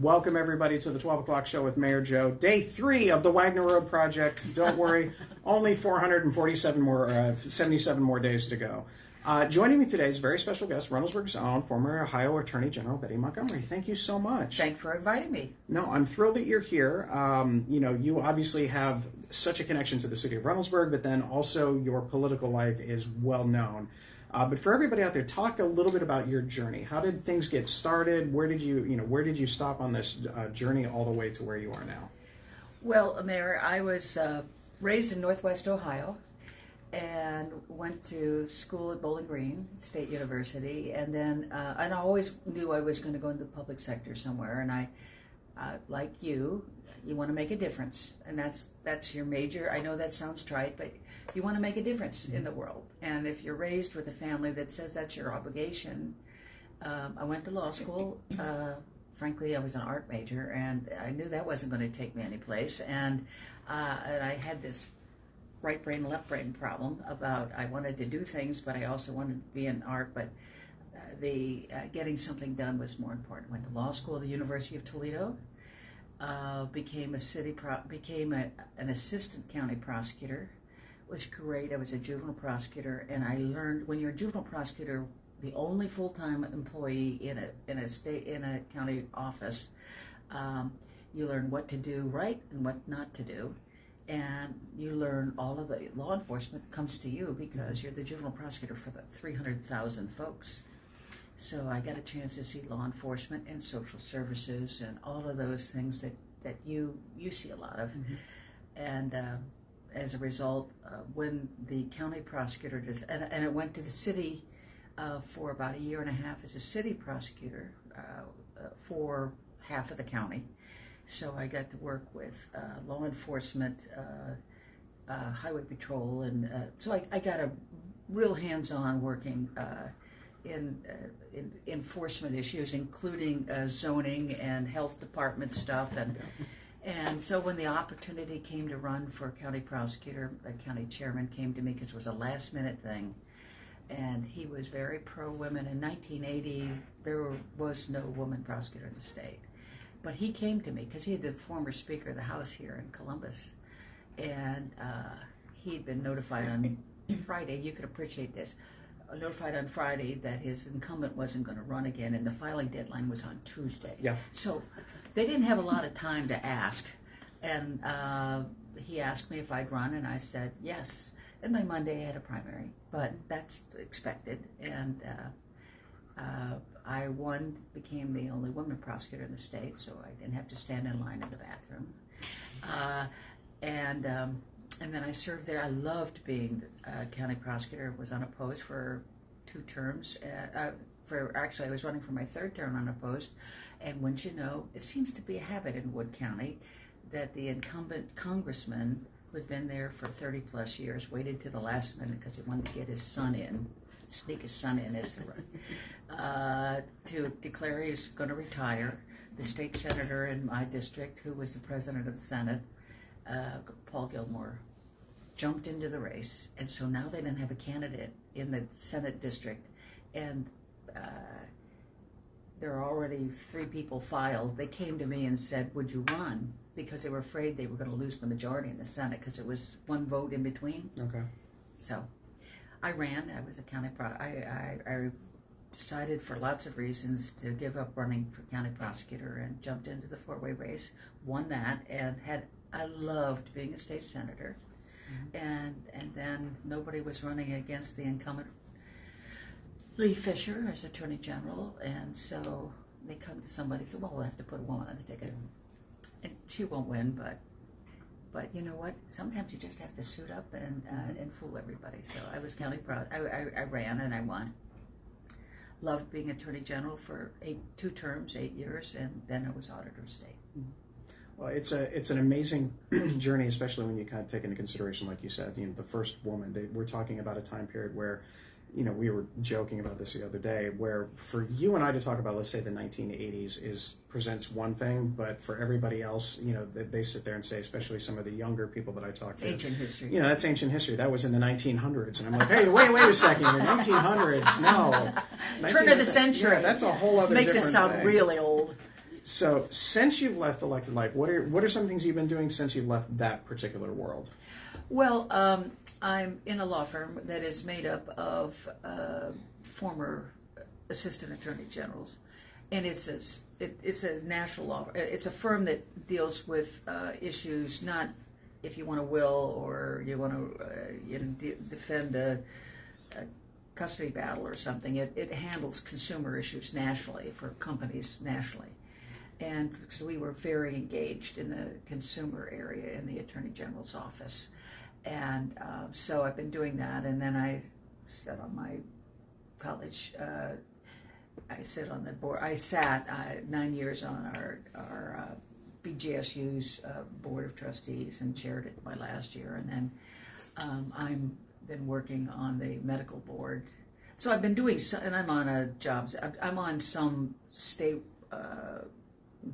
Welcome everybody to the 12 o'clock show with Mayor Joe. Day 3 of the Wagner Road Project. Don't worry, only 447 more, 77 more days to go. Joining me today is a very special guest, Reynoldsburg's own former Ohio Attorney General Betty Montgomery. Thank you so much. Thanks for inviting me. No, I'm thrilled that you're here. You obviously have such a connection to the city of Reynoldsburg, but then also your political life is well known. But for everybody out there, talk a little bit about your journey. How did things get started? Where did you stop on this journey all the way to where you are now? Well, Mayor, I was raised in Northwest Ohio and went to school at Bowling Green State University, and then and I always knew I was going to go into the public sector somewhere. And I, like you want to make a difference, and that's your major. I know that sounds trite, but you want to make a difference in the world. And if you're raised with a family that says that's your obligation, I went to law school. Frankly, I was an art major, and I knew that wasn't going to take me anyplace. And I had this right brain, left brain problem about I wanted to do things, but I also wanted to be in art. But the getting something done was more important. Went to law school at the University of Toledo. Became an assistant county prosecutor. It was great. I was a juvenile prosecutor, and I learned when you're a juvenile prosecutor, the only full-time employee in a county office, you learn what to do right and what not to do, and you learn all of the law enforcement comes to you because you're the juvenile prosecutor for the 300,000 folks. So I got a chance to see law enforcement and social services and all of those things that you see a lot of. Mm-hmm. And as a result, when the county prosecutor and I went to the city for about a year and a half as a city prosecutor for half of the county. So I got to work with law enforcement, highway patrol, and so I got a real hands-on working in enforcement issues, including zoning and health department stuff, and so when the opportunity came to run for county prosecutor, the county chairman came to me because it was a last-minute thing, and he was very pro-women. In 1980, there was no woman prosecutor in the state, but he came to me because he had been former Speaker of the House here in Columbus, and he'd been notified on Friday. You could appreciate this. Notified on Friday that his incumbent wasn't going to run again, and the filing deadline was on Tuesday. Yeah. So they didn't have a lot of time to ask, and he asked me if I'd run, and I said yes. And by Monday I had a primary, but that's expected, and I won, became the only woman prosecutor in the state, so I didn't have to stand in line in the bathroom. And then I served there. I loved being county prosecutor. Was unopposed for 2 terms. Actually, I was running for my 3rd term unopposed. And wouldn't you know, it seems to be a habit in Wood County that the incumbent congressman who had been there for 30 plus years waited to the last minute because he wanted to get his son in, sneak his son in as to run, to declare he's going to retire. The state senator in my district, who was the president of the Senate, Paul Gilmore, jumped into the race, and so now they didn't have a candidate in the Senate district, and there are already 3 people filed. They came to me and said, would you run? Because they were afraid they were going to lose the majority in the Senate because it was 1 vote in between. Okay. So I ran. I was a county I decided for lots of reasons to give up running for county prosecutor and jumped into the 4-way race, won that, and I loved being a state senator. Mm-hmm. And then nobody was running against the incumbent Lee Fisher as Attorney General, and so they come to somebody and say, well, we'll have to put a woman on the ticket. And she won't win, but you know what? Sometimes you just have to suit up and fool everybody. So I was county I ran and I won. Loved being Attorney General for 2 terms, 8 years, and then I was Auditor of State. Mm-hmm. Well, it's an amazing journey, especially when you kind of take into consideration, like you said, the first woman. We're talking about a time period where, we were joking about this the other day, where for you and I to talk about, let's say, the 1980s presents one thing, but for everybody else, they sit there and say, especially some of the younger people that I talk to, ancient history. That's ancient history. That was in the 1900s, and I'm like, hey, wait a second, the 1900s? No, turn of the century. Yeah, that's a whole other. Makes it sound thing. Really old. So since you've left elected life, what are some things you've been doing since you've left that particular world? Well, I'm in a law firm that is made up of former assistant attorney generals, and it's a national law. It's a firm that deals with issues, not if you want to will or you want to defend a custody battle or something. It handles consumer issues nationally for companies nationally. And because we were very engaged in the consumer area in the Attorney General's office. And so I've been doing that. And then I sat on my college, I sit on the board. I sat 9 years on our BGSU's Board of Trustees and chaired it my last year. And then I'm been working on the medical board. So I've been doing, and I'm on I'm on some state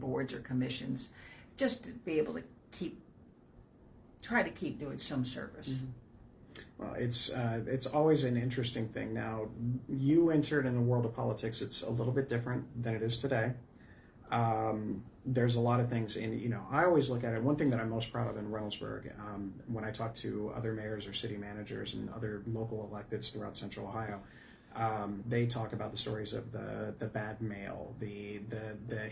boards or commissions, just to be able to try to keep doing some service. Mm-hmm. Well, it's always an interesting thing. Now, you entered in the world of politics. It's a little bit different than it is today. There's a lot of things, and I always look at it. One thing that I'm most proud of in Reynoldsburg, when I talk to other mayors or city managers and other local electeds throughout Central Ohio, they talk about the stories of the bad mail, the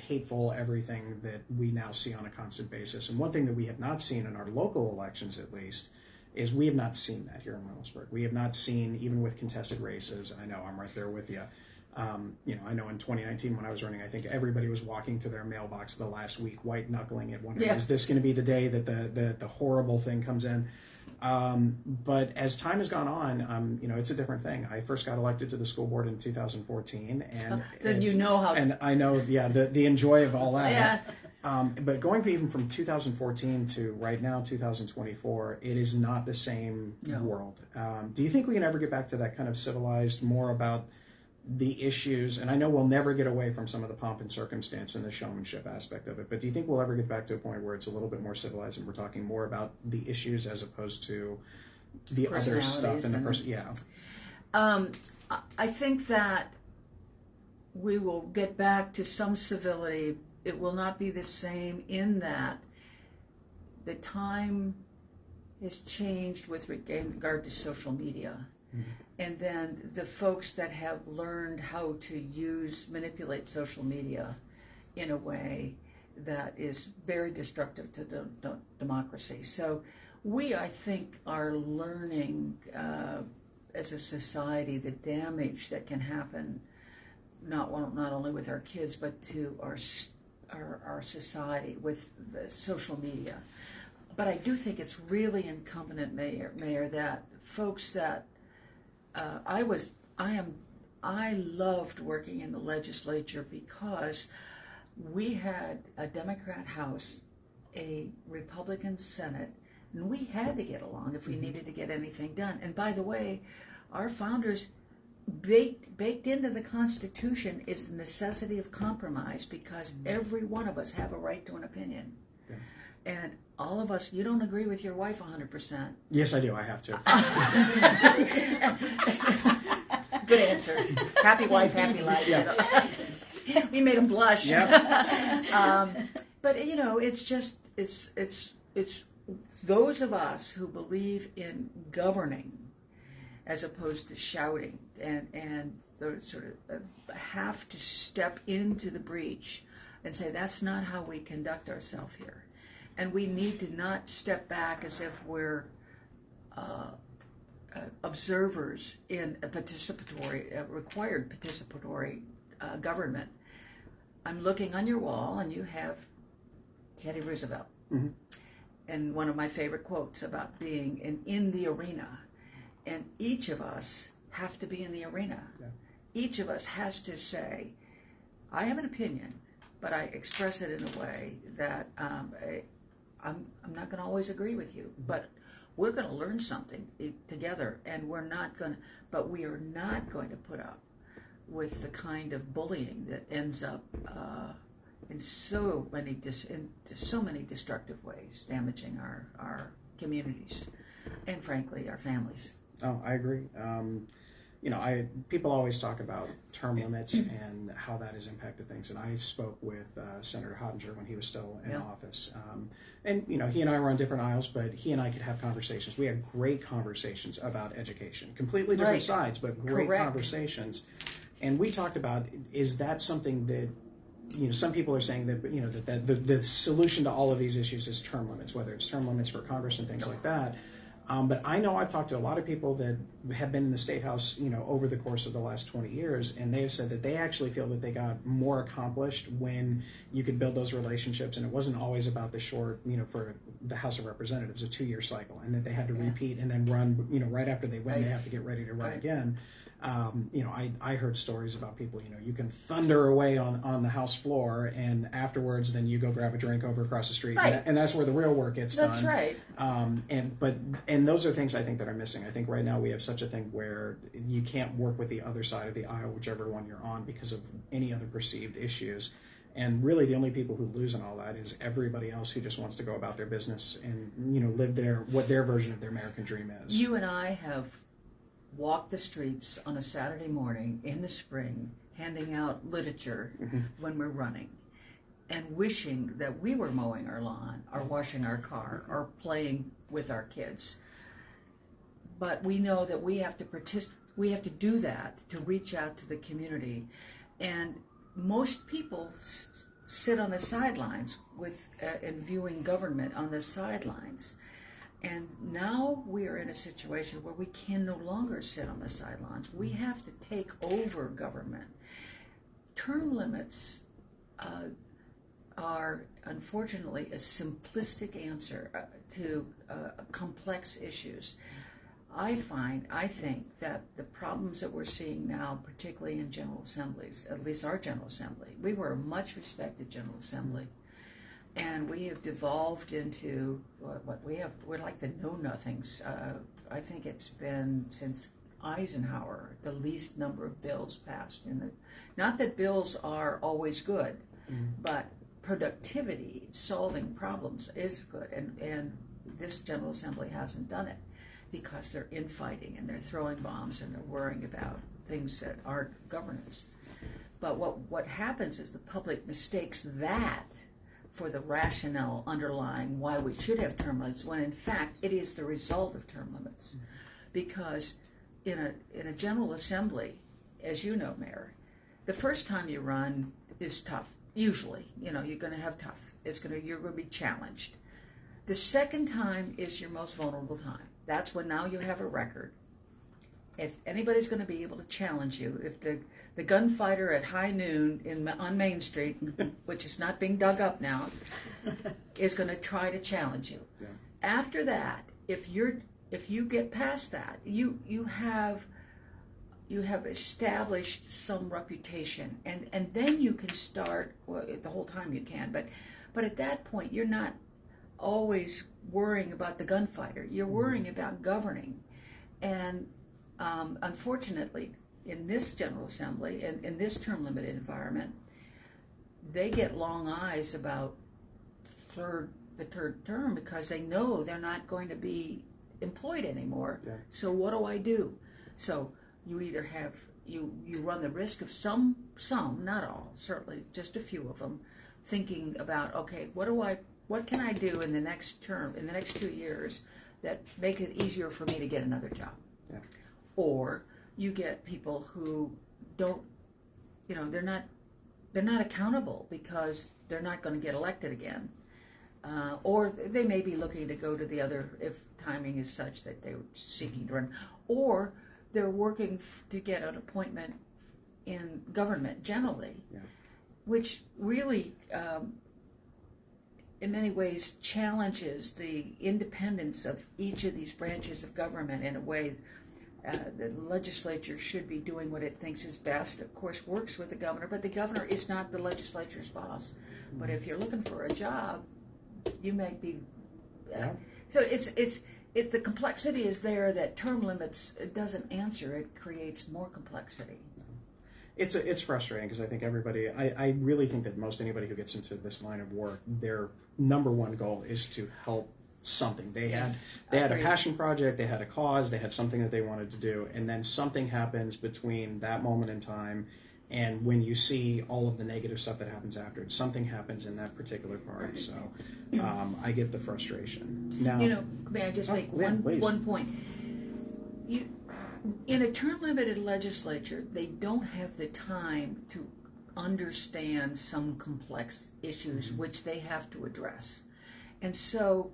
hateful everything that we now see on a constant basis. And one thing that we have not seen in our local elections, at least, is we have not seen that here in Reynoldsburg. We have not seen, even with contested races. I know I'm right there with you. I know in 2019 when I was running, I think everybody was walking to their mailbox the last week, white knuckling it, wondering, is this going to be the day that the horrible thing comes in? But as time has gone on, it's a different thing. I first got elected to the school board in 2014, and then you know how. And I know, the enjoy of all that. Yeah. But going even from 2014 to right now, 2024, it is not the same world. Do you think we can ever get back to that kind of civilized, more about the issues? And I know we'll never get away from some of the pomp and circumstance and the showmanship aspect of it, but do you think we'll ever get back to a point where it's a little bit more civilized and we're talking more about the issues as opposed to the other stuff and the person? Yeah. I think that we will get back to some civility. It will not be the same in that the time has changed with regard to social media. Mm-hmm. And then the folks that have learned how to manipulate social media in a way that is very destructive to democracy. So we, I think, are learning as a society the damage that can happen, not only with our kids, but to our society with the social media. But I do think it's really incumbent, Mayor, that folks that I loved working in the legislature because we had a Democrat House, a Republican Senate, and we had to get along if we needed to get anything done. And by the way, our founders baked into the Constitution is the necessity of compromise, because every one of us have a right to an opinion. Yeah. And all of us, you don't agree with your wife 100%. Yes, I do. I have to. Good answer. Happy wife, happy life. Yeah. We made him blush. Yeah. But it's those of us who believe in governing as opposed to shouting, and sort of have to step into the breach and say that's not how we conduct ourselves here. And we need to not step back as if we're observers in a required participatory government. I'm looking on your wall, and you have Teddy Roosevelt. Mm-hmm. And one of my favorite quotes about being in the arena. And each of us have to be in the arena. Yeah. Each of us has to say, I have an opinion, but I express it in a way that I'm not going to always agree with you, but we're going to learn something together, and we are not going to put up with the kind of bullying that ends up in so many destructive ways, damaging our communities and, frankly, our families. Oh, I agree. people always talk about term limits and how that has impacted things. And I spoke with Senator Hottinger when he was still in office. And he and I were on different aisles, but he and I could have conversations. We had great conversations about education, completely different sides, but great conversations. And we talked about, is that something that, some people are saying that, that the solution to all of these issues is term limits, whether it's term limits for Congress and things like that. But I know I've talked to a lot of people that have been in the State House, over the course of the last 20 years, and they have said that they actually feel that they got more accomplished when you could build those relationships, and it wasn't always about the short, for the House of Representatives, a 2-year cycle, and that they had to repeat and then run, right after they win, they have to get ready to run again. I heard stories about people, you can thunder away on the House floor, and afterwards then you go grab a drink over across the street, and that's where the real work gets done. That's right. And those are things I think that are missing. I think right now we have such a thing where you can't work with the other side of the aisle, whichever one you're on, because of any other perceived issues. And really the only people who lose in all that is everybody else who just wants to go about their business and, live what their version of their American dream is. You and I have walked the streets on a Saturday morning in the spring, handing out literature when we're running, and wishing that we were mowing our lawn or washing our car or playing with our kids. But we know that we have to do that to reach out to the community. And most people sit on the sidelines and viewing government on the sidelines. And now we are in a situation where we can no longer sit on the sidelines. We have to take over government. Term limits are, unfortunately, a simplistic answer to complex issues. I think that the problems that we're seeing now, particularly in General Assemblies, at least our General Assembly, we were a much respected General Assembly. And we have devolved into we're like the know-nothings. I think it's been since Eisenhower the least number of bills passed. Not that bills are always good, but productivity, solving problems is good. And this General Assembly hasn't done it because they're infighting and they're throwing bombs and they're worrying about things that aren't governance. But what happens is the public mistakes that for the rationale underlying why we should have term limits, when in fact it is the result of term limits. Because in a General Assembly, as you know, Mayor, the first time you run is tough. Usually, you're going to have tough. You're going to be challenged. The second time is your most vulnerable time. That's when now you have a record. If anybody's going to be able to challenge you, if the gunfighter at high noon on Main Street, which is not being dug up now, is going to try to challenge you. Yeah. After that, if you get past that, you have established some reputation, and then you can start. Well, the whole time you can, but at that point you're not always worrying about the gunfighter. You're worrying about governing, and unfortunately, in this General Assembly and in this term-limited environment, they get long eyes about the third term because they know they're not going to be employed anymore. Yeah. So what do I do? So you either have you run the risk of some, not all, certainly just a few of them, thinking about, okay, what can I do in the next term, in the next 2 years, that make it easier for me to get another job? Yeah. Or you get people who don't, they're not accountable because they're not going to get elected again, or they may be looking to go to the other if timing is such that they're seeking to run, or they're working to get an appointment in government generally, which really, in many ways, challenges the independence of each of these branches of government in a way. The legislature should be doing what it thinks is best. Of course, works with the governor, but the governor is not the legislature's boss. But if you're looking for a job, you may be. So it's the complexity is there that term limits doesn't answer. It creates more complexity. It's frustrating because I think everybody. I really think that most anybody who gets into this line of work, their number one goal is to help something. They Yes, had a agreed. passion project, they had a cause, they had something that they wanted to do, and then something happens between that moment in time and when you see all of the negative stuff that happens after it. Something happens in that particular part. So I get the frustration. Now, May I just make Lynn, please. one point? You, in a term-limited legislature, they don't have the time to understand some complex issues which they have to address. And so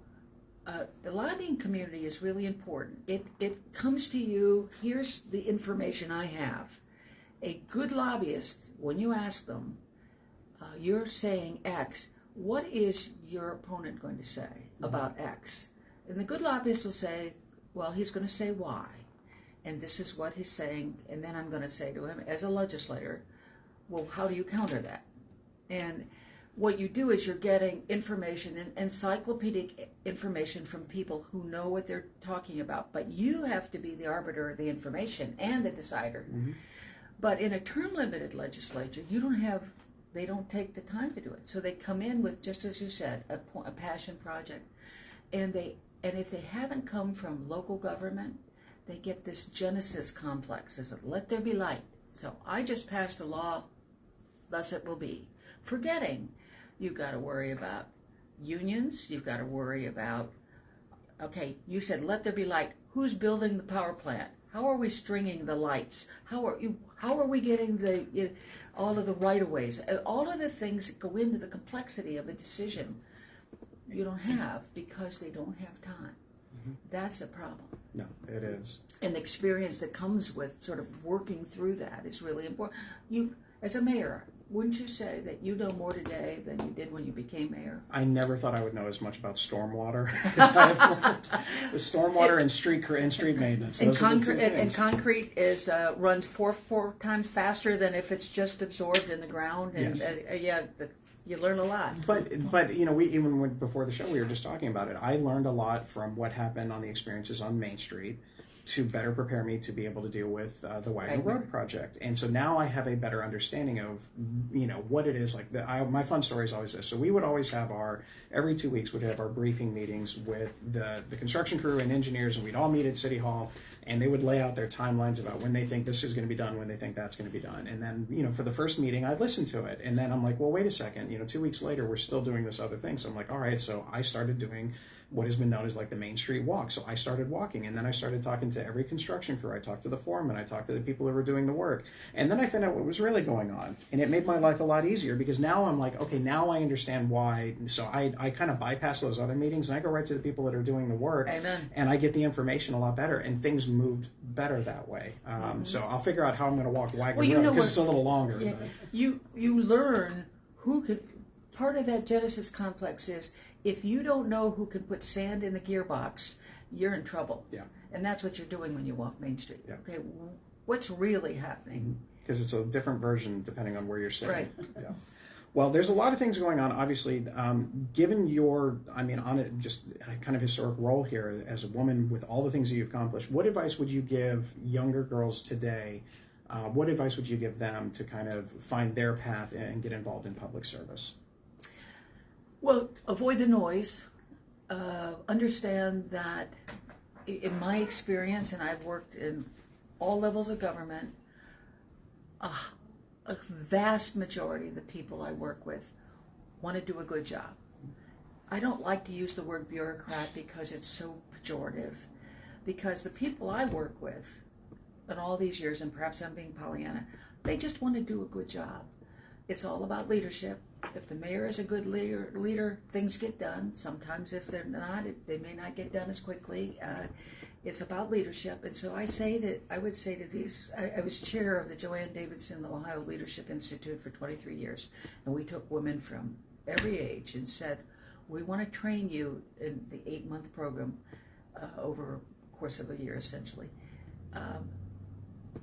the lobbying community is really important. It comes to you, here's the information I have. A good lobbyist, when you ask them, you're saying X, what is your opponent going to say about X? And the good lobbyist will say, well, he's going to say Y. And this is what he's saying. And then I'm going to say to him, as a legislator, well, how do you counter that? And what you do is you're getting information, encyclopedic information from people who know what they're talking about. But you have to be the arbiter of the information and the decider. Mm-hmm. But in a term-limited legislature, they don't take the time to do it. So they come in with, just as you said, a passion project. And if they haven't come from local government, they get this Genesis complex. Is it let there be light? So I just passed a law, thus it will be. Forgetting you've got to worry about unions, you've got to worry about, okay, you said let there be light. Who's building the power plant? How are we stringing the lights? How are we getting all of the right-of-ways? All of the things that go into the complexity of a decision you don't have because they don't have time. Mm-hmm. That's a problem. No, it is. And the experience that comes with sort of working through that is really important. You, as a mayor, wouldn't you say that you know more today than you did when you became mayor? I never thought I would know as much about stormwater as I've learned. With stormwater and street maintenance. And concrete is runs four times faster than if it's just absorbed in the ground. And yes. You learn a lot. But before the show we were just talking about it. I learned a lot from what happened on the experiences on Main Street to better prepare me to be able to deal with the Wagner Road project. And so now I have a better understanding of, what it is. Like my fun story is always this. So we would always have every 2 weeks we'd have our briefing meetings with the construction crew and engineers, and we'd all meet at City Hall, and they would lay out their timelines about when they think this is going to be done, when they think that's going to be done. And then, for the first meeting, I'd listen to it. And then I'm like, well, wait a second. 2 weeks later, we're still doing this other thing. So I'm like, all right, so I started doing what has been known as like the Main Street Walk. So I started walking, and then I started talking to every construction crew. I talked to the foreman, I talked to the people who were doing the work, and then I found out what was really going on, and it made my life a lot easier because now I'm like, okay, now I understand why. So I kind of bypass those other meetings and I go right to the people that are doing the work. Amen. And I get the information a lot better, and things moved better that way. So I'll figure out how I'm going to walk Wagner Road because it's a little longer. Yeah, but. you learn who could. Part of that Genesis complex is if you don't know who can put sand in the gearbox, you're in trouble. Yeah. And that's what you're doing when you walk Main Street. Yeah. Okay, what's really happening? Because it's a different version depending on where you're sitting. Right. Yeah. Well, there's a lot of things going on. Obviously, given your, on it, just kind of historic role here as a woman with all the things that you've accomplished, what advice would you give younger girls today? What advice would you give them to kind of find their path and get involved in public service? Well, avoid the noise. Understand that in my experience, and I've worked in all levels of government, a vast majority of the people I work with want to do a good job. I don't like to use the word bureaucrat because it's so pejorative, because the people I work with in all these years, and perhaps I'm being Pollyanna, they just want to do a good job. It's all about leadership. If the mayor is a good leader, things get done. Sometimes if they're not, they may not get done as quickly. It's about leadership. And so I would say to these, I was chair of the Joanne Davidson Ohio Leadership Institute for 23 years. And we took women from every age and said, we want to train you in the 8-month program over the course of a year, essentially.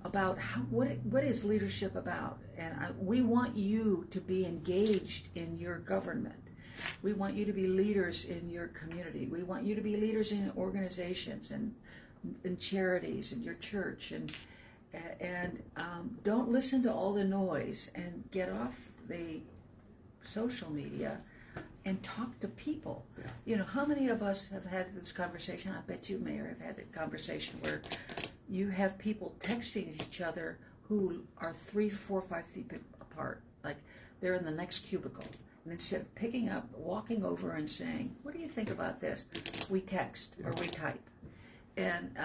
About what is leadership about, and we want you to be engaged in your government. We want you to be leaders in your community. We want you to be leaders in organizations and in charities and your church, and don't listen to all the noise and get off the social media and talk to people. Yeah. You know, how many of us have had this conversation? I bet you, Mayor, have had that conversation where you have people texting each other who are 3, 4, 5 feet apart, like they're in the next cubicle. And instead of picking up, walking over and saying, what do you think about this? We text or we type. And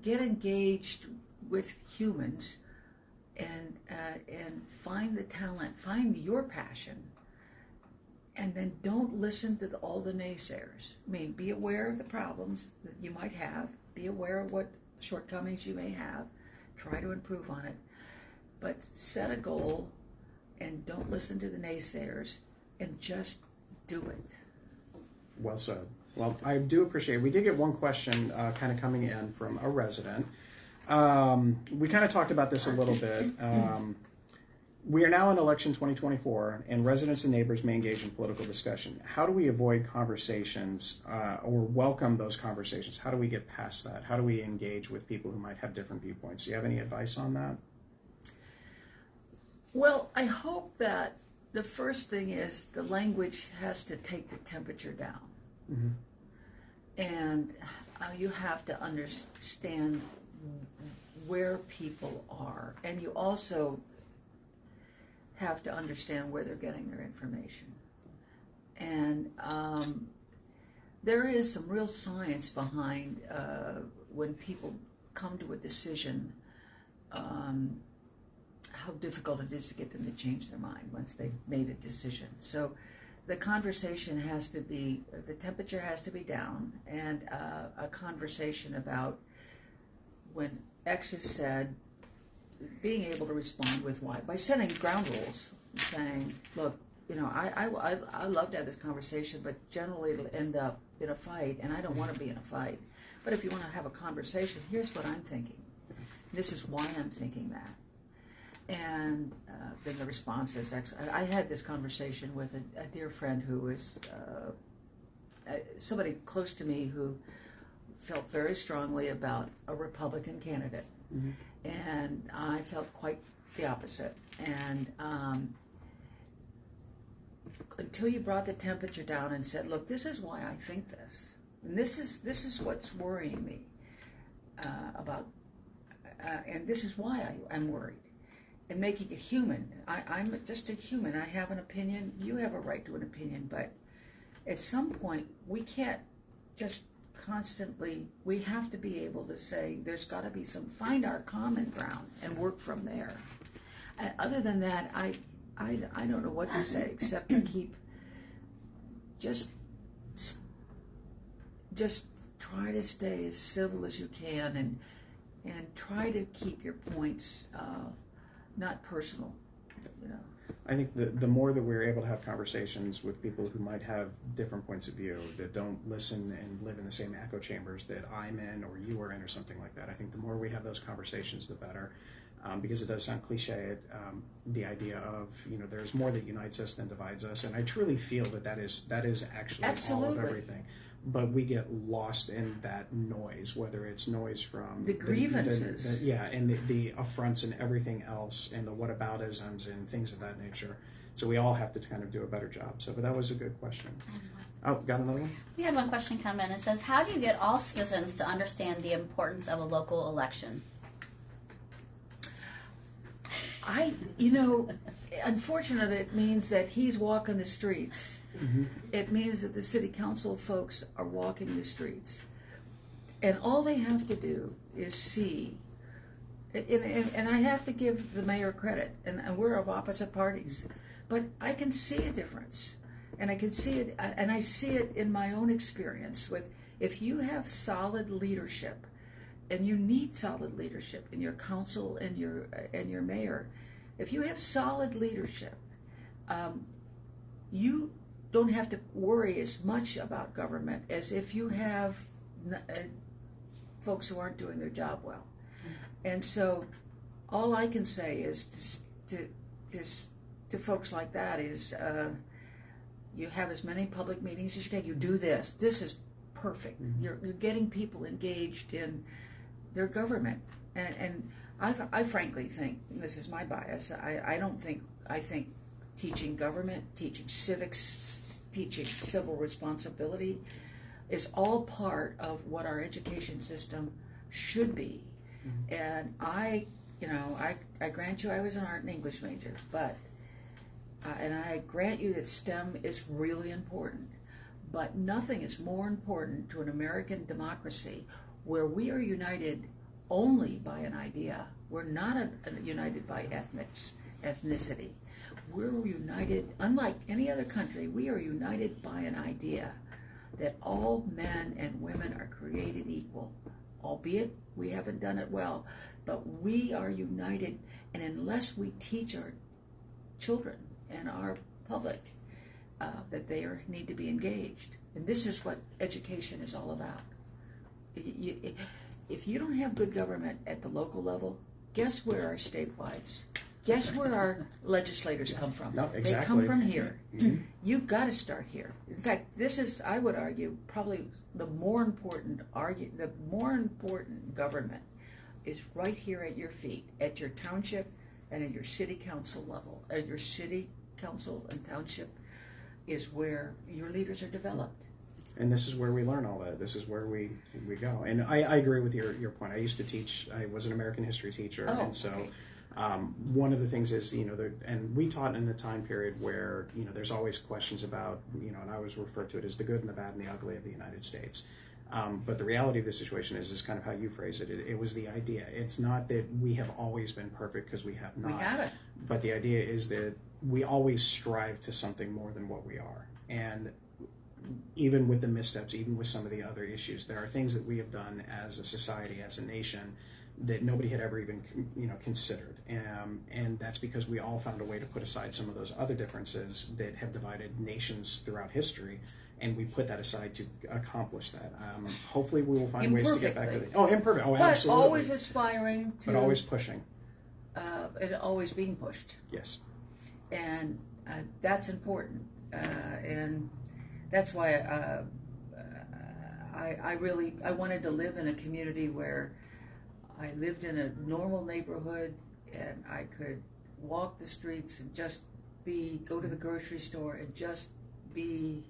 get engaged with humans and find the talent, find your passion, and then don't listen to all the naysayers. I mean, be aware of the problems that you might have, be aware of what shortcomings you may have, try to improve on it, but set a goal and don't listen to the naysayers and just do it. Well said. Well, I do appreciate it. We did get one question kind of coming in from a resident. We kind of talked about this a little bit. We are now in election 2024, and residents and neighbors may engage in political discussion. How do we avoid conversations or welcome those conversations? How do we get past that? How do we engage with people who might have different viewpoints? Do you have any advice on that? Well, I hope that the first thing is the language has to take the temperature down. Mm-hmm. And you have to understand where people are. And you also have to understand where they're getting their information. And there is some real science behind when people come to a decision, how difficult it is to get them to change their mind once they've made a decision. So the conversation has to be, the temperature has to be down, and a conversation about when X is said, being able to respond with Y by setting ground rules, saying, look, you know, I love to have this conversation, but generally it'll end up in a fight, and I don't want to be in a fight. But if you want to have a conversation, here's what I'm thinking. This is why I'm thinking that. And then the response is, I had this conversation with a dear friend who was somebody close to me who felt very strongly about a Republican candidate. Mm-hmm. And I felt quite the opposite. And until you brought the temperature down and said, look, this is why I think this. And this is what's worrying me about, and this is why I'm worried. And making it human. I'm just a human. I have an opinion. You have a right to an opinion. But at some point, we can't just constantly, we have to be able to say, there's got to be find our common ground and work from there. And other than that, I don't know what to say except to keep, just try to stay as civil as you can and try to keep your points not personal, you know. I think the more that we're able to have conversations with people who might have different points of view, that don't listen and live in the same echo chambers that I'm in or you are in or something like that, I think the more we have those conversations, the better. Because it does sound cliche, the idea of, you know, there's more that unites us than divides us, and I truly feel that is actually Absolutely. all of everything. But we get lost in that noise, whether it's noise from the grievances, and the affronts and everything else, and the whataboutisms and things of that nature. So we all have to kind of do a better job. So, but that was a good question. Oh, got another one? We had one question come in. It says, how do you get all citizens to understand the importance of a local election? Unfortunately, it means that he's walking the streets. Mm-hmm. It means that the city council folks are walking the streets. And all they have to do is see, and I have to give the mayor credit, and we're of opposite parties, but I can see a difference. And I can see it, and I see it in my own experience with, if you have solid leadership, and you need solid leadership in your council and your mayor. If you have solid leadership, you don't have to worry as much about government as if you have folks who aren't doing their job well. And so, all I can say is to folks like that is, you have as many public meetings as you can. You do this. This is perfect. Mm-hmm. You're getting people engaged in their government, and I frankly think, this is my bias, I think teaching government, teaching civics, teaching civil responsibility is all part of what our education system should be. And I grant you I was an art and English major, but and I grant you that STEM is really important, but nothing is more important to an American democracy where we are united only by an idea. We're not united by ethnicity. We're united, unlike any other country, we are united by an idea that all men and women are created equal, albeit we haven't done it well, but we are united, and unless we teach our children and our public that they need to be engaged, and this is what education is all about. If you don't have good government at the local level, guess where our statewide, guess where our legislators come from? No, exactly. They come from here. You've got to start here. In fact, this is, I would argue, probably the more important government is right here at your feet, at your township and at your city council level. At your city council and township is where your leaders are developed. And this is where we learn all that. This is where we go. And I agree with your point. I used to teach, I was an American history teacher, and so okay. One of the things is, and we taught in a time period where, there's always questions about, and I always refer to it as the good and the bad and the ugly of the United States. But the reality of the situation is kind of how you phrase it. It was the idea. It's not that we have always been perfect, because we have not. We haven't. But the idea is that we always strive to something more than what we are. And even with the missteps, even with some of the other issues, there are things that we have done as a society, as a nation, that nobody had ever even considered, and that's because we all found a way to put aside some of those other differences that have divided nations throughout history, and we put that aside to accomplish that. Hopefully, we will find ways to get back to the imperfect. Oh, but absolutely. Always aspiring to, but always pushing. And always being pushed, Yes, and that's important, and that's why I wanted to live in a community where I lived in a normal neighborhood, and I could walk the streets and just go to the grocery store and just be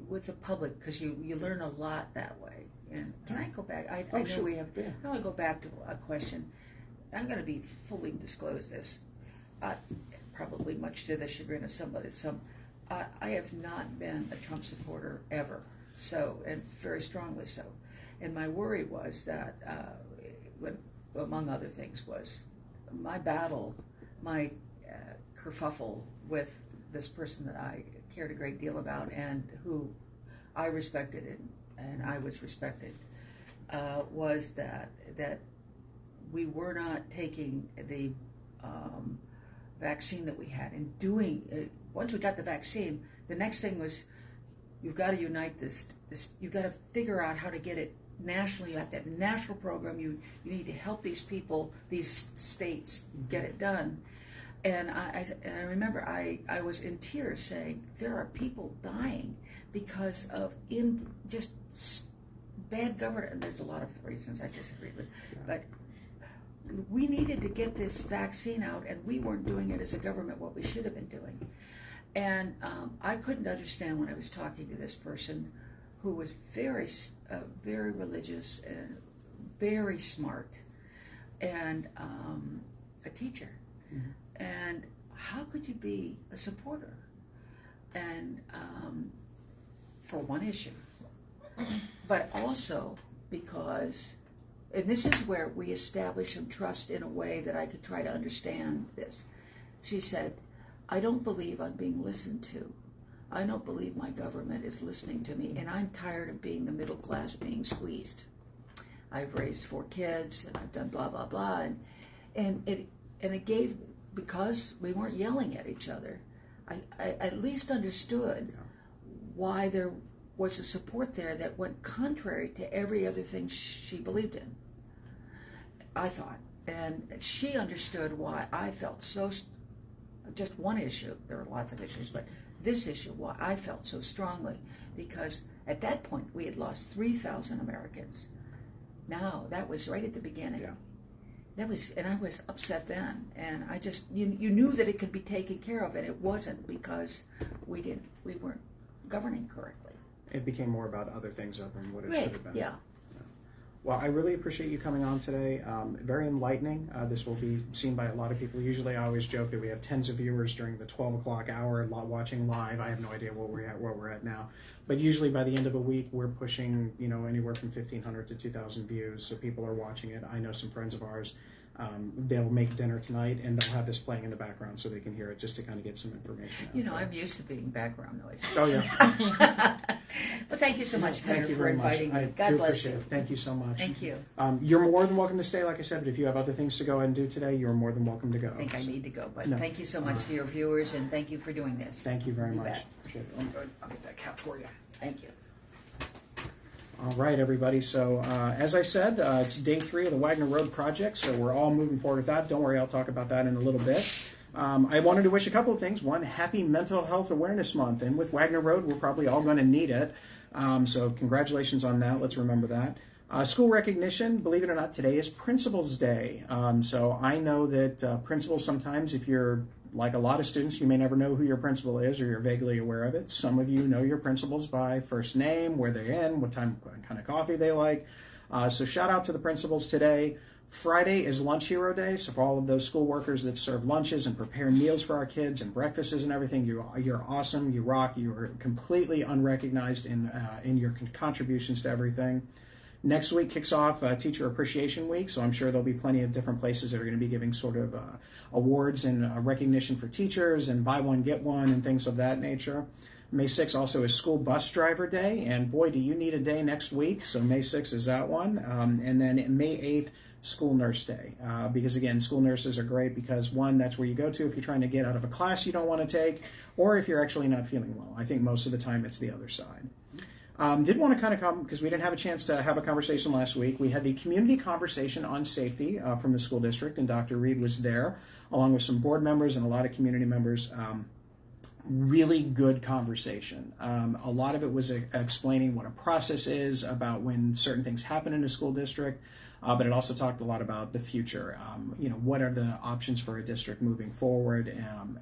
with the public, because you learn a lot that way. And can I go back? I know sure. we have. Yeah. I want to go back to a question. I'm going to be fully disclose this, probably much to the chagrin of somebody. I have not been a Trump supporter ever, and very strongly so. And my worry was that, among other things, was my battle, my kerfuffle with this person that I cared a great deal about and who I respected and I was respected, was that we were not taking the vaccine that we had and doing. Once we got the vaccine, the next thing was, you've got to unite this. You've got to figure out how to get it nationally. You have to have a national program. You need to help these people, these states, get it done. And I remember I was in tears saying, there are people dying because of just bad governance. And there's a lot of reasons I disagree with, but we needed to get this vaccine out, and we weren't doing it as a government what we should have been doing. And I couldn't understand when I was talking to this person who was very religious and very smart, and a teacher. Mm-hmm. And how could you be a supporter? And for one issue, but also because, and this is where we establish some trust in a way that I could try to understand this. She said, I don't believe I'm being listened to. I don't believe my government is listening to me, and I'm tired of being the middle class being squeezed. I've raised 4 kids, and I've done blah, blah, blah, and it gave, because we weren't yelling at each other, I at least understood why there was a support there that went contrary to every other thing she believed in, I thought. And she understood why I felt so, just one issue, there were lots of issues, but this issue, why I felt so strongly, because at that point we had lost 3,000 Americans. Now, that was right at the beginning. Yeah. and I was upset then, and I just, you knew that it could be taken care of, and it wasn't because we weren't governing correctly. It became more about other things other than what it Right, should have been. yeah. Well, I really appreciate you coming on today. Very enlightening. This will be seen by a lot of people. Usually I always joke that we have tens of viewers during the 12 o'clock hour watching live. I have no idea where we're at now. But usually by the end of a week, we're pushing, anywhere from 1,500 to 2,000 views. So people are watching it. I know some friends of ours, they'll make dinner tonight and they'll have this playing in the background so they can hear it just to kind of get some information out there. I'm used to being background noise. Oh, yeah. Well, thank you so much, Thank Mayor, you for very much. inviting me. I God do bless appreciate you. it. Thank you so much. Thank you. You're more than welcome to stay, like I said, but if you have other things to go ahead and do today, you're more than welcome to go. I think I need to go, but No. thank you so much to your viewers, and thank you for doing this. Thank you very You much. bet. Appreciate it. I'll get that cap for you. Thank you. All right, everybody. So, as I said, it's day 3 of the Wagner Road project, so we're all moving forward with that. Don't worry, I'll talk about that in a little bit. I wanted to wish a couple of things. One, happy Mental Health Awareness Month, and with Wagner Road, we're probably all going to need it. So, congratulations on that. Let's remember that. School recognition, believe it or not, today is Principal's Day. So, I know that principals sometimes, if you're like a lot of students, you may never know who your principal is or you're vaguely aware of it. Some of you know your principals by first name, where they're in, what kind of coffee they like. So shout out to the principals today. Friday is Lunch Hero Day, so for all of those school workers that serve lunches and prepare meals for our kids and breakfasts and everything, you're awesome, you rock, you are completely unrecognized in your contributions to everything. Next week kicks off Teacher Appreciation Week, so I'm sure there'll be plenty of different places that are going to be giving sort of awards and recognition for teachers and buy one, get one and things of that nature. May 6th also is School Bus Driver Day, and boy, do you need a day next week, so May 6th is that one. And then May 8th, School Nurse Day, because again, school nurses are great because one, that's where you go to if you're trying to get out of a class you don't want to take, or if you're actually not feeling well. I think most of the time it's the other side. Did want to kind of come, because we didn't have a chance to have a conversation last week. We had the community conversation on safety from the school district, and Dr. Reed was there, along with some board members and a lot of community members. Really good conversation. A lot of it was explaining what a process is, about when certain things happen in a school district, but it also talked a lot about the future. What are the options for a district moving forward?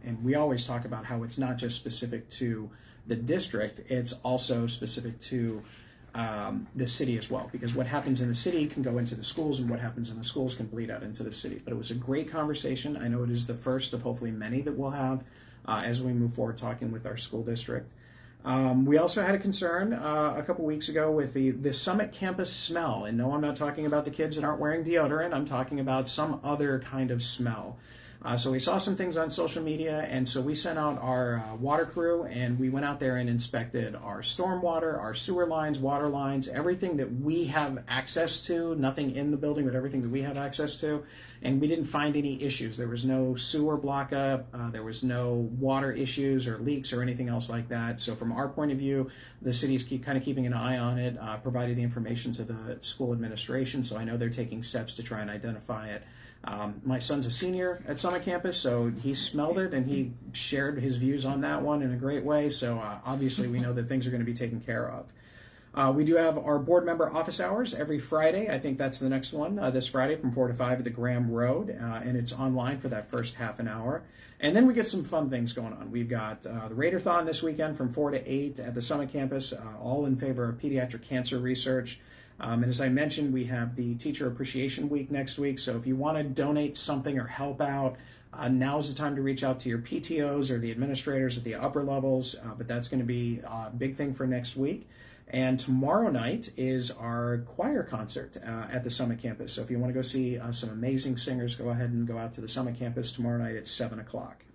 And we always talk about how it's not just specific to the district, it's also specific to the city as well, because what happens in the city can go into the schools, and what happens in the schools can bleed out into the city. But it was a great conversation. I know it is the first of hopefully many that we'll have as we move forward talking with our school district. We also had a concern a couple weeks ago with the Summit campus smell. And no, I'm not talking about the kids that aren't wearing deodorant. I'm talking about some other kind of smell. So we saw some things on social media, and so we sent out our water crew, and we went out there and inspected our stormwater, our sewer lines, water lines, everything that we have access to, nothing in the building, but everything that we have access to, and we didn't find any issues. There was no sewer block up, there was no water issues or leaks or anything else like that. So from our point of view, the city's kind of keeping an eye on it, provided the information to the school administration, so I know they're taking steps to try and identify it. My son's a senior at Summit Campus, so he smelled it and he shared his views on that one in a great way. So obviously we know that things are going to be taken care of. We do have our board member office hours every Friday. I think that's the next one, this Friday from 4 to 5 at the Graham Road, and it's online for that first half an hour. And then we get some fun things going on. We've got the Raiderthon this weekend from 4 to 8 at the Summit Campus, all in favor of pediatric cancer research. And as I mentioned, we have the Teacher Appreciation Week next week. So if you want to donate something or help out, now's the time to reach out to your PTOs or the administrators at the upper levels. But that's going to be a big thing for next week. And tomorrow night is our choir concert at the Summit Campus. So if you want to go see some amazing singers, go ahead and go out to the Summit Campus tomorrow night at 7 o'clock.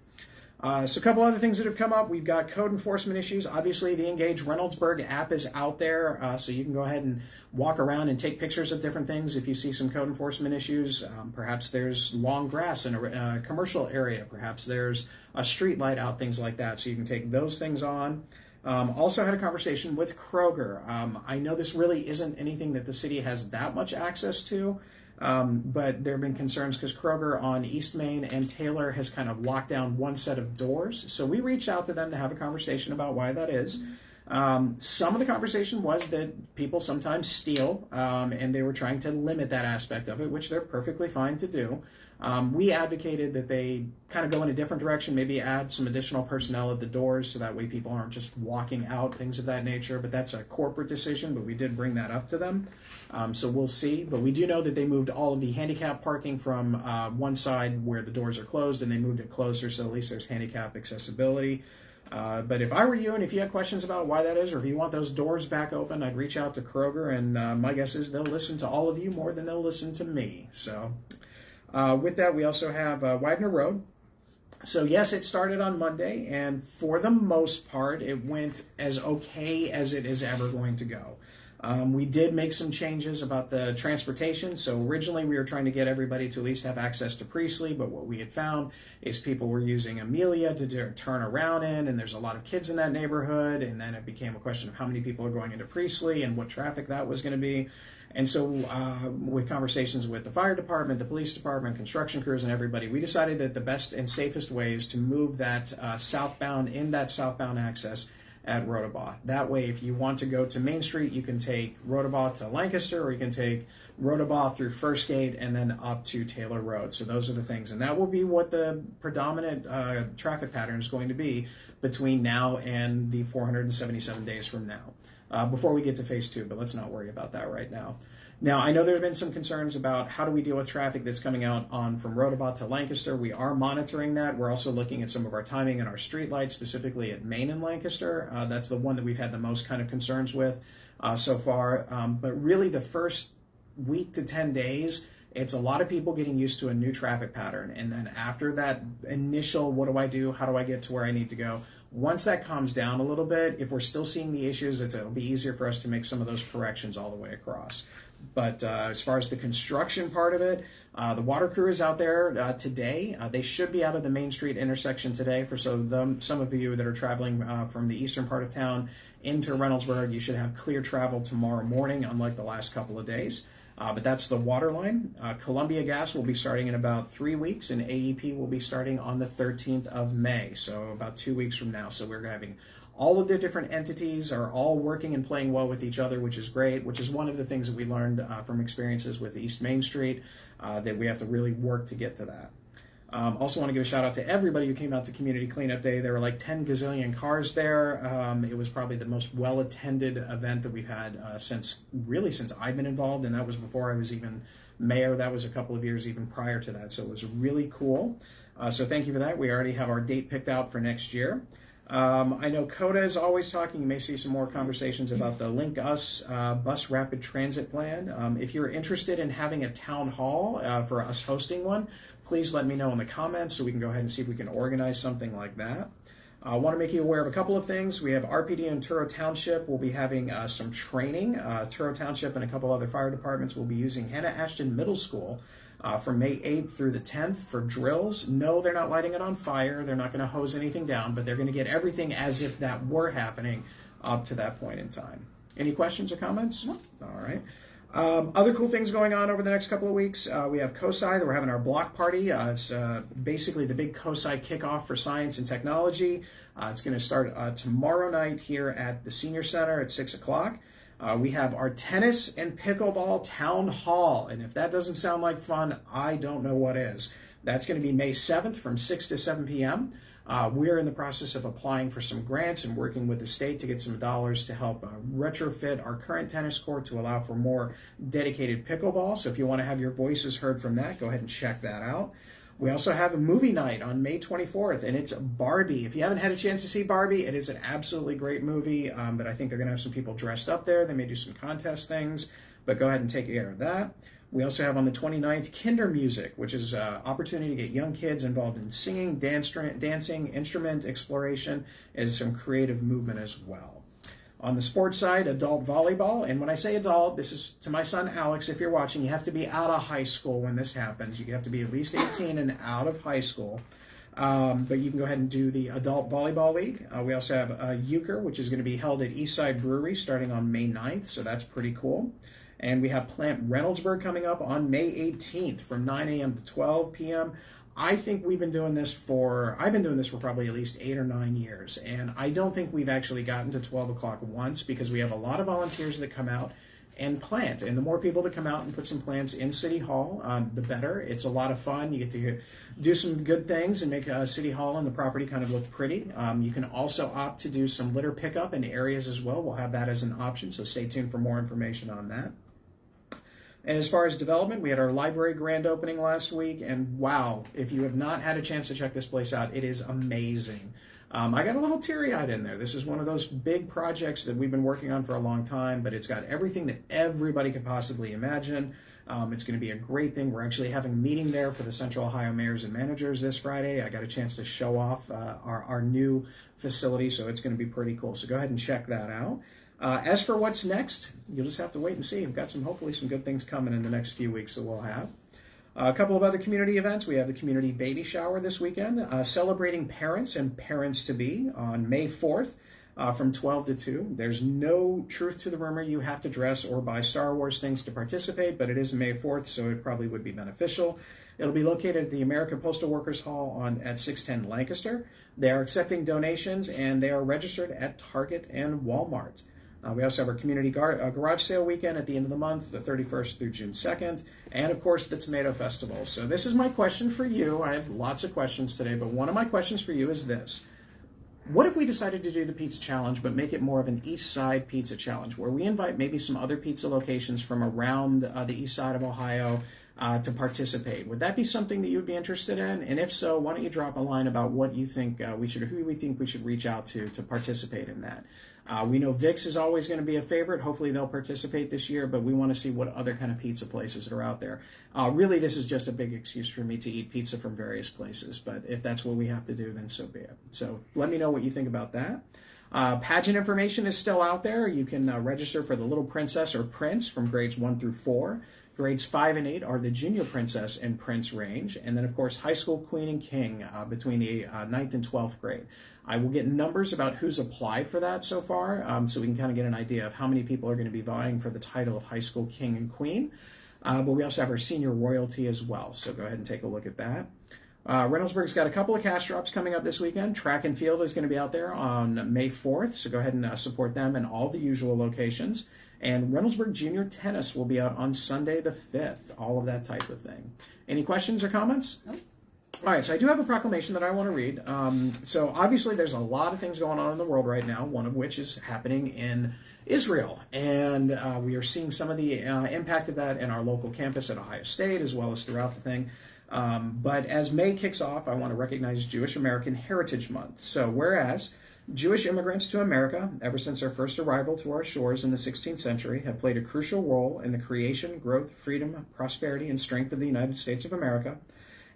So a couple other things that have come up. We've got code enforcement issues. Obviously, the Engage Reynoldsburg app is out there, so you can go ahead and walk around and take pictures of different things if you see some code enforcement issues. Perhaps there's long grass in a commercial area. Perhaps there's a street light out, things like that. So you can take those things on. Also had a conversation with Kroger. I know this really isn't anything that the city has that much access to, but there have been concerns because Kroger on East Main and Taylor has kind of locked down one set of doors. So we reached out to them to have a conversation about why that is. Some of the conversation was that people sometimes steal, and they were trying to limit that aspect of it, which they're perfectly fine to do. We advocated that they kind of go in a different direction, maybe add some additional personnel at the doors so that way people aren't just walking out, things of that nature. But that's a corporate decision, but we did bring that up to them. So we'll see. But we do know that they moved all of the handicap parking from one side where the doors are closed, and they moved it closer so at least there's handicap accessibility. But if I were you, and if you have questions about why that is, or if you want those doors back open, I'd reach out to Kroger, and my guess is they'll listen to all of you more than they'll listen to me. So with that, we also have Wagner Road. So yes, it started on Monday, and for the most part, it went as okay as it is ever going to go. We did make some changes about the transportation. So originally we were trying to get everybody to at least have access to Priestley, but what we had found is people were using Amelia to turn around in, and there's a lot of kids in that neighborhood, and then it became a question of how many people are going into Priestley and what traffic that was going to be. And so with conversations with the fire department, the police department, construction crews, and everybody, we decided that the best and safest way is to move that southbound access at Rodabaugh. That way, if you want to go to Main Street, you can take Rodabaugh to Lancaster, or you can take Rodabaugh through First Gate and then up to Taylor Road. So those are the things. And that will be what the predominant traffic pattern is going to be between now and the 477 days from now, before we get to phase 2, but let's not worry about that right now. Now, I know there have been some concerns about how do we deal with traffic that's coming out on from Rodabaugh to Lancaster. We are monitoring that. We're also looking at some of our timing and our street lights, specifically at Main and Lancaster. That's the one that we've had the most kind of concerns with so far. But really, the first week to 10 days, it's a lot of people getting used to a new traffic pattern. And then after that initial, what do I do? How do I get to where I need to go? Once that calms down a little bit, if we're still seeing the issues, it'll be easier for us to make some of those corrections all the way across. But as far as the construction part of it, the water crew is out there today. They should be out of the Main Street intersection today. For some of you that are traveling from the eastern part of town into Reynoldsburg, you should have clear travel tomorrow morning, unlike the last couple of days. But that's the water line. Columbia Gas will be starting in about 3 weeks, and AEP will be starting on the 13th of May, so about 2 weeks from now. So we're having all of the different entities are all working and playing well with each other, which is great, which is one of the things that we learned from experiences with East Main Street, that we have to really work to get to that. Also want to give a shout out to everybody who came out to Community Cleanup Day. There were like 10 gazillion cars there. It was probably the most well-attended event that we've had since I've been involved, and that was before I was even mayor. That was a couple of years even prior to that, so it was really cool. So thank you for that. We already have our date picked out for next year. I know CODA is always talking. You may see some more conversations about the Link Us bus rapid transit plan. If you're interested in having a town hall for us hosting one, please let me know in the comments so we can go ahead and see if we can organize something like that. I want to make you aware of a couple of things. We have RPD and Truro Township. We'll be having some training. Truro Township and a couple other fire departments will be using Hannah Ashton Middle School from May 8th through the 10th for drills. No, they're not lighting it on fire. They're not going to hose anything down, but they're going to get everything as if that were happening up to that point in time. Any questions or comments? No. All right. Other cool things going on over the next couple of weeks. We have COSI that we're having our block party. It's basically the big COSI kickoff for science and technology. It's going to start tomorrow night here at the Senior Center at 6 o'clock. We have our tennis and pickleball town hall, and if that doesn't sound like fun, I don't know what is. That's going to be May 7th from 6 to 7 p.m. We're in the process of applying for some grants and working with the state to get some dollars to help retrofit our current tennis court to allow for more dedicated pickleball. So if you want to have your voices heard from that, go ahead and check that out. We also have a movie night on May 24th, and it's Barbie. If you haven't had a chance to see Barbie, it is an absolutely great movie, but I think they're going to have some people dressed up there. They may do some contest things, but go ahead and take care of that. We also have on the 29th Kinder Music, which is an opportunity to get young kids involved in singing, dancing, instrument exploration, and some creative movement as well. On the sports side, adult volleyball. And when I say adult, this is to my son Alex. If you're watching, you have to be out of high school when this happens. You have to be at least 18 and out of high school. But you can go ahead and do the Adult Volleyball League. We also have Euchre, which is going to be held at Eastside Brewery starting on May 9th. So that's pretty cool. And we have Plant Reynoldsburg coming up on May 18th from 9 a.m. to 12 p.m. I think I've been doing this for probably at least 8 or 9 years, and I don't think we've actually gotten to 12 o'clock once, because we have a lot of volunteers that come out and plant. And the more people that come out and put some plants in City Hall, the better. It's a lot of fun. You get to do some good things and make City Hall and the property kind of look pretty. You can also opt to do some litter pickup in areas as well. We'll have that as an option, so stay tuned for more information on that. And as far as development, we had our library grand opening last week, and wow, if you have not had a chance to check this place out, it is amazing. I got a little teary-eyed in there. This is one of those big projects that we've been working on for a long time, but it's got everything that everybody could possibly imagine. It's going to be a great thing. We're actually having a meeting there for the Central Ohio mayors and managers this Friday. I got a chance to show off our new facility, so it's going to be pretty cool. So go ahead and check that out. As for what's next, you'll just have to wait and see. We've got hopefully some good things coming in the next few weeks that we'll have. A couple of other community events. We have the community baby shower this weekend, celebrating parents and parents-to-be on May 4th from 12 to 2. There's no truth to the rumor you have to dress or buy Star Wars things to participate, but it is May 4th, so it probably would be beneficial. It'll be located at the American Postal Workers Hall at 610 Lancaster. They are accepting donations, and they are registered at Target and Walmart. We also have our community garage sale weekend at the end of the month, the 31st through June 2nd, and of course the Tomato Festival. So this is my question for you. I have lots of questions today, but one of my questions for you is this. What if we decided to do the pizza challenge, but make it more of an East Side pizza challenge, where we invite maybe some other pizza locations from around the East Side of Ohio to participate? Would that be something that you would be interested in? And if so, why don't you drop a line about what you think who we think we should reach out to participate in that? We know Vic's is always going to be a favorite. Hopefully they'll participate this year, but we want to see what other kind of pizza places are out there. Really, this is just a big excuse for me to eat pizza from various places, but if that's what we have to do, then so be it. So let me know what you think about that. Pageant information is still out there. You can register for the Little Princess or Prince from grades 1 through 4. Grades 5 and 8 are the Junior Princess and Prince range. And then, of course, High School Queen and King between the 9th and 12th grade. I will get numbers about who's applied for that so far, so we can kind of get an idea of how many people are going to be vying for the title of High School King and Queen. But we also have our Senior Royalty as well, so go ahead and take a look at that. Reynoldsburg's got a couple of cash drops coming up this weekend. Track and Field is going to be out there on May 4th, so go ahead and support them in all the usual locations. And Reynoldsburg Junior Tennis will be out on Sunday the 5th, all of that type of thing. Any questions or comments? Nope. All right, so I do have a proclamation that I want to read. So obviously there's a lot of things going on in the world right now, one of which is happening in Israel. And we are seeing some of the impact of that in our local campus at Ohio State, as well as throughout the thing. But as May kicks off, I want to recognize Jewish American Heritage Month. So whereas Jewish immigrants to America, ever since their first arrival to our shores in the 16th century, have played a crucial role in the creation, growth, freedom, prosperity, and strength of the United States of America.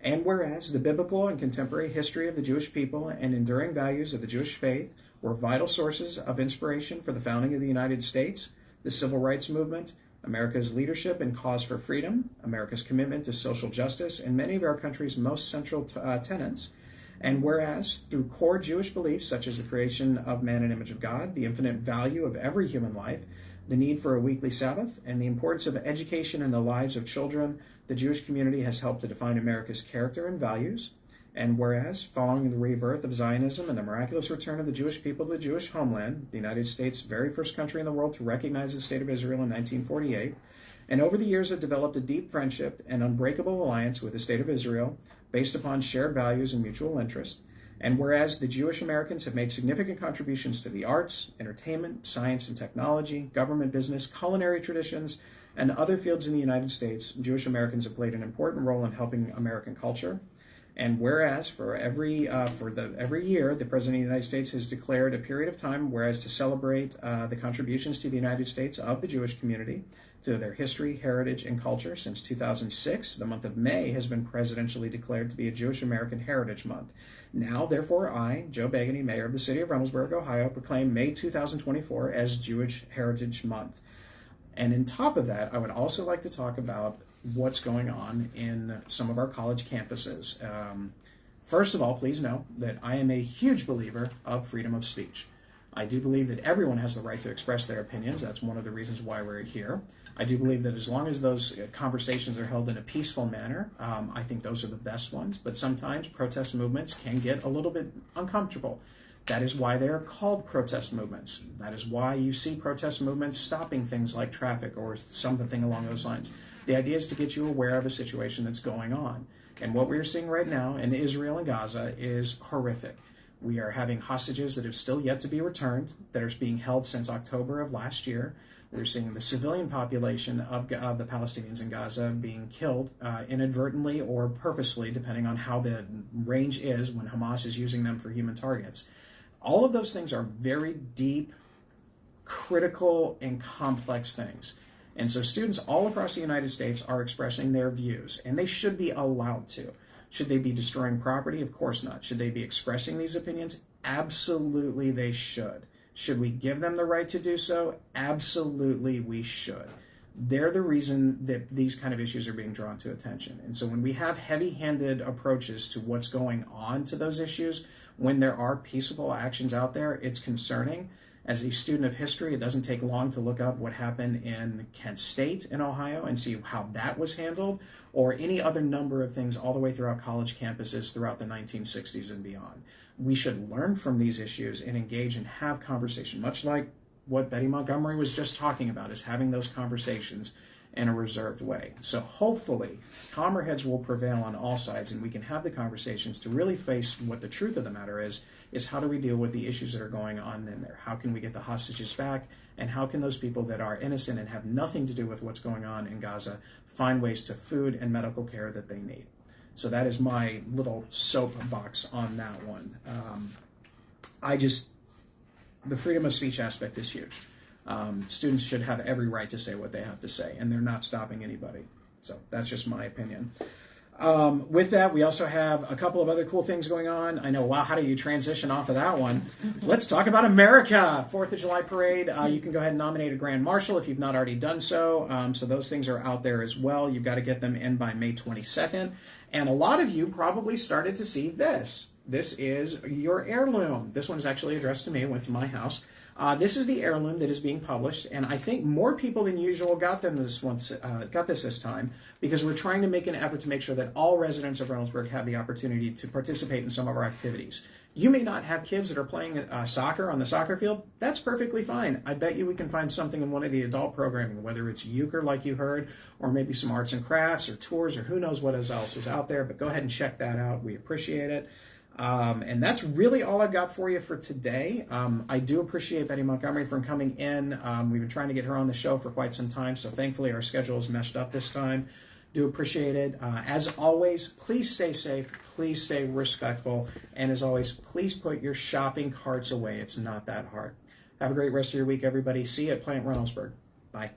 And whereas the biblical and contemporary history of the Jewish people and enduring values of the Jewish faith were vital sources of inspiration for the founding of the United States, the Civil Rights Movement, America's leadership and cause for freedom, America's commitment to social justice, and many of our country's most central tenets. And whereas, through core Jewish beliefs such as the creation of man in the image of God, the infinite value of every human life, the need for a weekly Sabbath, and the importance of education in the lives of children, the Jewish community has helped to define America's character and values. And whereas, following the rebirth of Zionism and the miraculous return of the Jewish people to the Jewish homeland, the United States' very first country in the world to recognize the State of Israel in 1948, and over the years have developed a deep friendship and unbreakable alliance with the State of Israel based upon shared values and mutual interest. And whereas the Jewish Americans have made significant contributions to the arts, entertainment, science and technology, government, business, culinary traditions, and other fields in the United States, Jewish Americans have played an important role in helping American culture. And whereas for every year, the President of the United States has declared a period of time, whereas to celebrate the contributions to the United States of the Jewish community, to their history, heritage, and culture. Since 2006, the month of May has been presidentially declared to be a Jewish American Heritage Month. Now, therefore, I, Joe Begany, Mayor of the City of Reynoldsburg, Ohio, proclaim May 2024 as Jewish Heritage Month. And on top of that, I would also like to talk about what's going on in some of our college campuses. First of all, please know that I am a huge believer of freedom of speech. I do believe that everyone has the right to express their opinions. That's one of the reasons why we're here. I do believe that as long as those conversations are held in a peaceful manner, I think those are the best ones. But sometimes protest movements can get a little bit uncomfortable. That is why they are called protest movements. That is why you see protest movements stopping things like traffic or something along those lines. The idea is to get you aware of a situation that's going on. And what we're seeing right now in Israel and Gaza is horrific. We are having hostages that have still yet to be returned, that are being held since October of last year. We're seeing the civilian population of the Palestinians in Gaza being killed inadvertently or purposely, depending on how the range is when Hamas is using them for human targets. All of those things are very deep, critical, and complex things. And so students all across the United States are expressing their views, and they should be allowed to. Should they be destroying property? Of course not. Should they be expressing these opinions? Absolutely they should. Should we give them the right to do so? Absolutely we should. They're the reason that these kind of issues are being drawn to attention. And so when we have heavy-handed approaches to what's going on to those issues, when there are peaceful actions out there, it's concerning. As a student of history, it doesn't take long to look up what happened in Kent State in Ohio and see how that was handled, or any other number of things all the way throughout college campuses throughout the 1960s and beyond. We should learn from these issues and engage and have conversation, much like what Betty Montgomery was just talking about, is having those conversations in a reserved way. So hopefully, calmer heads will prevail on all sides, and we can have the conversations to really face what the truth of the matter is how do we deal with the issues that are going on in there? How can we get the hostages back? And how can those people that are innocent and have nothing to do with what's going on in Gaza find ways to food and medical care that they need? So that is my little soapbox on that one. The freedom of speech aspect is huge. Students should have every right to say what they have to say, and they're not stopping anybody. So that's just my opinion. With that, we also have a couple of other cool things going on. I know, wow, how do you transition off of that one? Let's talk about America. 4th of July parade. You can go ahead and nominate a Grand Marshal if you've not already done so. So those things are out there as well. You've got to get them in by May 22nd. And a lot of you probably started to see this. This is your heirloom. This one is actually addressed to me. It went to my house. This is the heirloom that is being published, and I think more people than usual got this time, because we're trying to make an effort to make sure that all residents of Reynoldsburg have the opportunity to participate in some of our activities. You may not have kids that are playing soccer on the soccer field. That's perfectly fine. I bet you we can find something in one of the adult programming, whether it's euchre like you heard, or maybe some arts and crafts or tours or who knows what else is out there, but go ahead and check that out. We appreciate it. And that's really all I've got for you for today. I do appreciate Betty Montgomery for coming in. We've been trying to get her on the show for quite some time, so thankfully our schedule is meshed up this time. Do appreciate it. As always, please stay safe, please stay respectful, and as always, please put your shopping carts away. It's not that hard. Have a great rest of your week, everybody. See you at Plant Reynoldsburg. Bye.